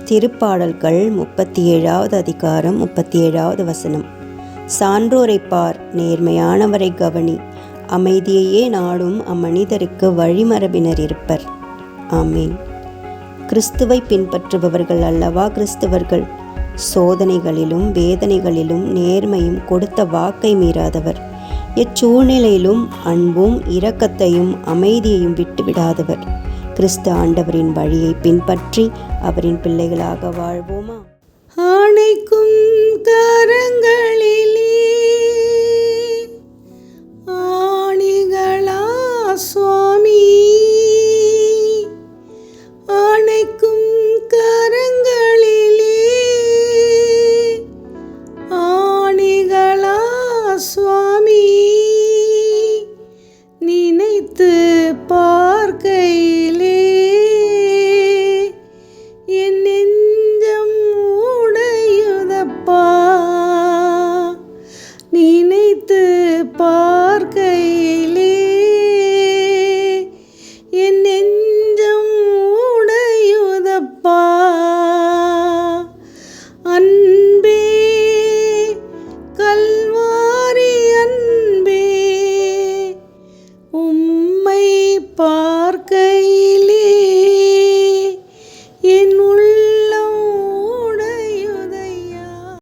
திருப்பாடல்கள் 37வது அதிகாரம் 37வது வசனம். சான்றோரை பார், நேர்மையானவரை கவனி, அமைதியையே நாடும் அம்மனிதருக்கு வழிமரபினர் இருப்பர். ஆமீன். கிறிஸ்துவை பின்பற்றுபவர்கள் அல்லவா கிறிஸ்தவர்கள். சோதனைகளிலும் வேதனைகளிலும் நேர்மையும் கொடுத்த வாக்கை மீறாதவர். எச்சூழ்நிலையிலும் அன்பும் இரக்கத்தையும் அமைதியையும் விட்டுவிடாதவர். கிறிஸ்து ஆண்டவரின் வழியை பின்பற்றி அவரின் பிள்ளைகளாக வாழ்வோமா? ஆணைக்கும் கரங்களிலே ஆணிகளா சுவாமி, ஆணைக்கும் கரங்களிலே ஆணிகளா சுவாமி, நினைத்து பார்க்கையிலே என் நெஞ்சம் உடையுதப்பா, நினைத்து பார்க்கையிலே என் நெஞ்சம் உடையுதப்பா. அன்பே கல்வாரி அன்பே, உம்மை